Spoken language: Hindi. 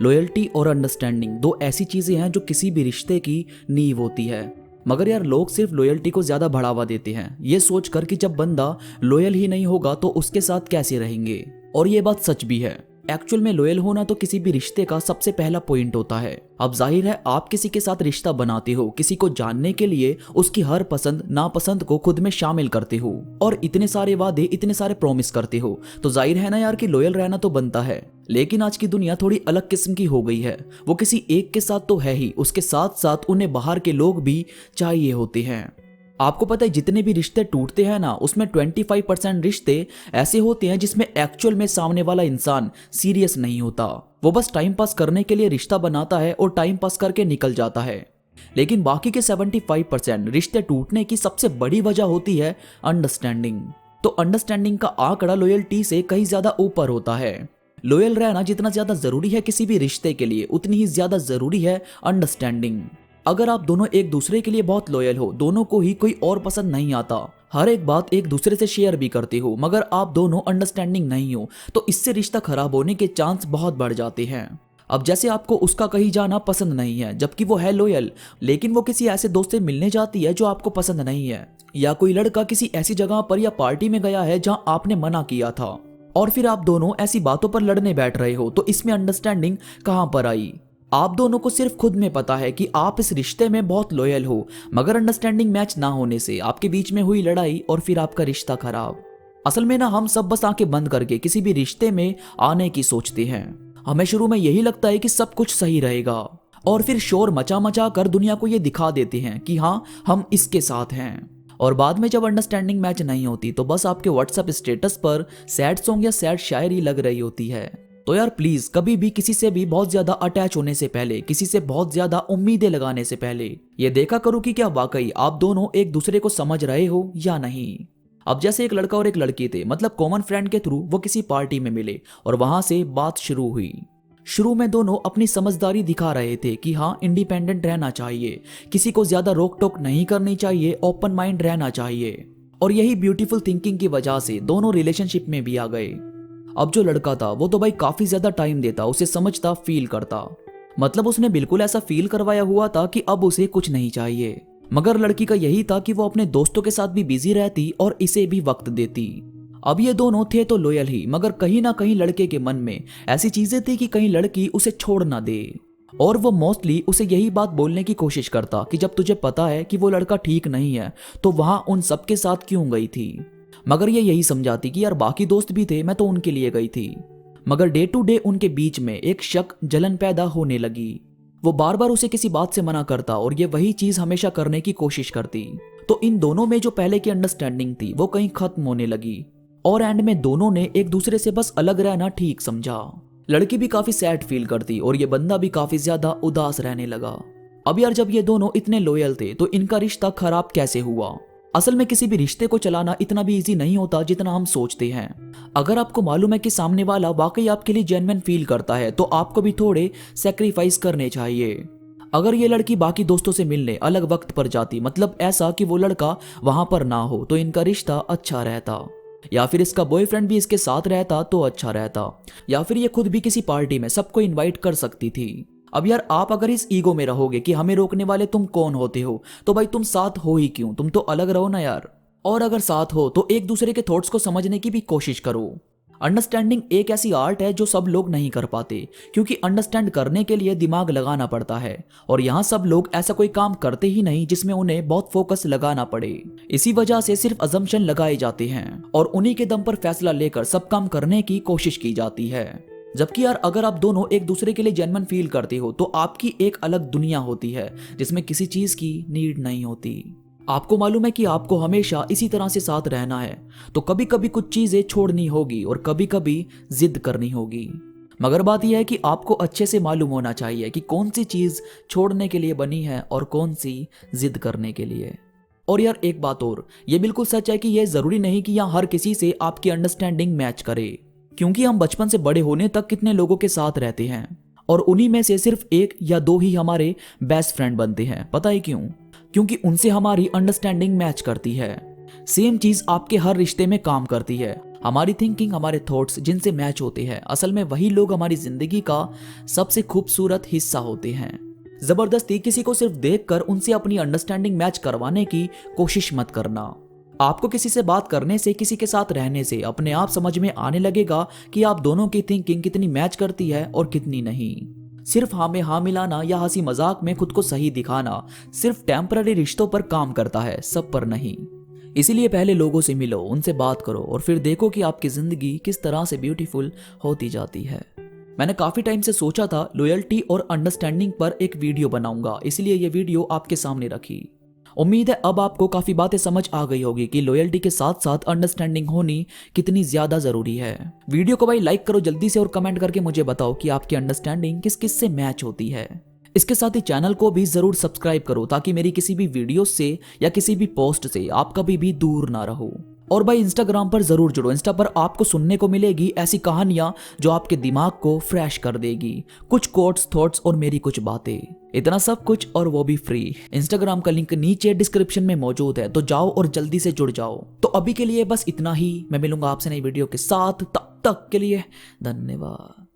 लॉयल्टी और अंडरस्टैंडिंग दो ऐसी चीजें हैं जो किसी भी रिश्ते की नींव होती है। मगर यार लोग सिर्फ लॉयल्टी को ज्यादा बढ़ावा देते हैं, ये सोचकर कि जब बंदा लॉयल ही नहीं होगा तो उसके साथ कैसे रहेंगे। और ये बात सच भी है। एक्चुअल में लॉयल होना तो किसी भी रिश्ते का सबसे पहला पॉइंट होता है। अब जाहिर है आप किसी के साथ रिश्ता बनाते हो, किसी को जानने के लिए उसकी हर पसंद नापसंद को खुद में शामिल करते हो और इतने सारे वादे इतने सारे प्रॉमिस करते हो, तो जाहिर है ना यार कि लॉयल रहना तो बनता है। लेकिन आज की दुनिया थोड़ी अलग किस्म की हो गई है। वो किसी एक के साथ तो है ही, उसके साथ साथ उन्हें बाहर के लोग भी चाहिए होते हैं। आपको पता है जितने भी रिश्ते टूटते हैं ना, उसमें 25% रिश्ते ऐसे होते हैं जिसमें एक्चुअल में सामने वाला इंसान सीरियस नहीं होता। वो बस टाइम पास करने के लिए रिश्ता बनाता है और टाइम पास करके निकल जाता है। लेकिन बाकी के 75% रिश्ते टूटने की सबसे बड़ी वजह होती है अंडरस्टैंडिंग। तो अंडरस्टैंडिंग का आंकड़ा लॉयल्टी से कहीं ज्यादा ऊपर होता है। लॉयल रहना जितना ज्यादा जरूरी है किसी भी रिश्ते के लिए, उतनी ही ज्यादा जरूरी है अंडरस्टैंडिंग। अगर आप दोनों एक दूसरे के लिए बहुत लॉयल हो, दोनों को ही कोई और पसंद नहीं आता, हर एक बात एक दूसरे से शेयर भी करते हो, मगर आप दोनों अंडरस्टैंडिंग नहीं हो, तो इससे रिश्ता खराब होने के चांस बहुत बढ़ जाते हैं। अब जैसे आपको उसका कहीं जाना पसंद नहीं है जबकि वो है लॉयल, लेकिन वो किसी ऐसे दोस्त से मिलने जाती है जो आपको पसंद नहीं है, या कोई लड़का किसी ऐसी जगह पर या पार्टी में गया है जहां आपने मना किया था, और फिर आप दोनों ऐसी बातों पर लड़ने बैठ रहे हो, तो इसमें अंडरस्टैंडिंग कहां पर आई। आप दोनों को सिर्फ खुद में पता है कि आप इस रिश्ते में बहुत लॉयल हो, मगर अंडरस्टैंडिंग मैच ना होने से आपके बीच में हुई लड़ाई और फिर आपका रिश्ता खराब। असल में ना हम सब बस आंखें बंद करके किसी भी रिश्ते में आने की सोचते हैं। हमें शुरू में यही लगता है कि सब कुछ सही रहेगा, और फिर शोर मचा मचा कर दुनिया को ये दिखा देते हैं कि हाँ हम इसके साथ हैं। और बाद में जब अंडरस्टैंडिंग मैच नहीं होती तो बस आपके व्हाट्सएप स्टेटस पर सैड सॉन्ग या सैड शायरी लग रही होती है। तो यार प्लीज कभी भी किसी से भी बहुत ज्यादा अटैच होने से पहले, किसी से बहुत ज्यादा उम्मीदें लगाने से पहले ये देखा करो कि क्या वाकई आप दोनों एक दूसरे को समझ रहे हो या नहीं। अब जैसे एक लड़का और एक लड़की थे, मतलब कॉमन फ्रेंड के थ्रू वो किसी पार्टी में मिले और वहां से बात शुरू हुई। शुरू में दोनों अपनी समझदारी दिखा रहे थे कि हाँ इंडिपेंडेंट रहना चाहिए, किसी को ज्यादा रोक टोक नहीं करनी चाहिए, ओपन माइंड रहना चाहिए, और यही ब्यूटीफुल थिंकिंग की वजह से दोनों रिलेशनशिप में भी आ गए। अब जो लड़का था वो तो भाई काफी ज्यादा टाइम देता, उसे समझता, फील करता, मतलब उसने बिल्कुल ऐसा फील करवाया हुआ था कि अब उसे कुछ नहीं चाहिए। मगर लड़की का यही था कि वो अपने दोस्तों के साथ भी बिजी रहती और इसे भी वक्त देती। अब ये दोनों थे तो लॉयल ही, मगर कहीं ना कहीं लड़के के मन में ऐसी चीजें थी कि कहीं लड़की उसे छोड़ ना दे, और वो मोस्टली उसे यही बात बोलने की कोशिश करता कि जब तुझे पता है कि वो लड़का ठीक नहीं है तो वहां उन सबके साथ क्यों गई थी। मगर ये यही समझाती कि यार बाकी दोस्त भी थे, मैं तो उनके लिए गई थी। मगर डे टू डे उनके बीच में एक शक जलन पैदा होने लगी। वो बार बार उसे किसी बात से मना करता और ये वही चीज हमेशा करने की कोशिश करती। तो इन दोनों में जो पहले की अंडरस्टैंडिंग थी वो कहीं खत्म होने लगी, और एंड में दोनों ने एक दूसरे से बस अलग रहना ठीक समझा। लड़की भी काफी सैड फील करती और ये बंदा भी काफी ज्यादा उदास रहने लगा। अब यार जब ये दोनों इतने लॉयल थे तो इनका रिश्ता खराब कैसे हुआ। असल में किसी भी रिश्ते को चलाना इतना भी इजी नहीं होता जितना हम सोचते हैं। अगर आपको मालूम है कि सामने वाला वाकई आपके लिए जेन्युइन फील करता है तो आपको भी थोड़े सैक्रिफाइस करने चाहिए। अगर ये लड़की बाकी दोस्तों से मिलने अलग वक्त पर जाती, मतलब ऐसा कि वो लड़का वहां पर ना हो, तो इनका रिश्ता अच्छा रहता, या फिर इसका बॉयफ्रेंड भी इसके साथ रहता तो अच्छा रहता, या फिर ये खुद भी किसी पार्टी में सबको इनवाइट कर सकती थी। अब यार आप अगर इस ईगो में रहोगे कि हमें रोकने वाले तुम कौन होते हो, तो भाई तुम साथ हो ही क्यों, तुम तो अलग रहो ना यार। और अगर साथ हो तो एक दूसरे के थॉट्स को समझने की भी कोशिश करो। अंडरस्टैंडिंग एक ऐसी आर्ट है जो सब लोग नहीं कर पाते, क्योंकि अंडरस्टैंड करने के लिए दिमाग लगाना पड़ता है, और यहाँ सब लोग ऐसा कोई काम करते ही नहीं जिसमें उन्हें बहुत फोकस लगाना पड़े। इसी वजह से सिर्फ अजम्पशन लगाए जाते हैं और उन्हीं के दम पर फैसला लेकर सब काम करने की कोशिश की जाती है। जबकि यार अगर आप दोनों एक दूसरे के लिए जेन्युइन फील करते हो तो आपकी एक अलग दुनिया होती है जिसमें किसी चीज की नीड नहीं होती। आपको मालूम है कि आपको हमेशा इसी तरह से साथ रहना है, तो कभी कभी कुछ चीजें छोड़नी होगी और कभी कभी जिद करनी होगी। मगर बात यह है कि आपको अच्छे से मालूम होना चाहिए कि कौन सी चीज छोड़ने के लिए बनी है और कौन सी जिद करने के लिए। और यार एक बात और, ये बिल्कुल सच है कि यह जरूरी नहीं कि यहाँ हर किसी से आपकी अंडरस्टैंडिंग मैच करे, क्योंकि हम बचपन से बड़े होने तक कितने लोगों के साथ रहते हैं और उन्हीं में से सिर्फ एक या दो ही हमारे बेस्ट फ्रेंड बनते हैं। पता है क्यों? क्योंकि उनसे हमारी अंडरस्टैंडिंग मैच करती है। सेम चीज आपके हर रिश्ते में काम करती है। हमारी थिंकिंग, हमारे थॉट्स जिनसे मैच होते हैं, असल में वही लोग हमारी जिंदगी का सबसे खूबसूरत हिस्सा होते हैं। जबरदस्ती किसी को सिर्फ देखकर उनसे अपनी अंडरस्टैंडिंग मैच करवाने की कोशिश मत करना। आपको किसी से बात करने से, किसी के साथ रहने से अपने आप समझ में आने लगेगा कि आप दोनों की थिंकिंग कितनी मैच करती है और कितनी नहीं। सिर्फ हाँ में हाँ मिलाना या हंसी मजाक में खुद को सही दिखाना सिर्फ टेम्पररी रिश्तों पर काम करता है, सब पर नहीं। इसीलिए पहले लोगों से मिलो, उनसे बात करो और फिर देखो कि आपकी जिंदगी किस तरह से ब्यूटीफुल होती जाती है। मैंने काफी टाइम से सोचा था लॉयल्टी और अंडरस्टैंडिंग पर एक वीडियो बनाऊंगा, इसलिए ये वीडियो आपके सामने रखी। उम्मीद है अब आपको काफी बातें समझ आ गई होगी कि लॉयल्टी के साथ साथ अंडरस्टैंडिंग होनी कितनी ज्यादा जरूरी है। वीडियो को भाई लाइक करो जल्दी से और कमेंट करके मुझे बताओ कि आपकी अंडरस्टैंडिंग किस किस से मैच होती है। इसके साथ ही चैनल को भी जरूर सब्सक्राइब करो ताकि मेरी किसी भी वीडियो से या किसी भी पोस्ट से आप कभी भी दूर ना रहो। और भाई इंस्टाग्राम पर जरूर जुड़ो, इंस्टा पर आपको सुनने को मिलेगी ऐसी कहानियां जो आपके दिमाग को फ्रेश कर देगी, कुछ कोट्स, थॉट्स और मेरी कुछ बातें, इतना सब कुछ और वो भी फ्री। इंस्टाग्राम का लिंक नीचे डिस्क्रिप्शन में मौजूद है, तो जाओ और जल्दी से जुड़ जाओ। तो अभी के लिए बस इतना ही, मैं मिलूंगा आपसे नई वीडियो के साथ, तब तक के लिए धन्यवाद।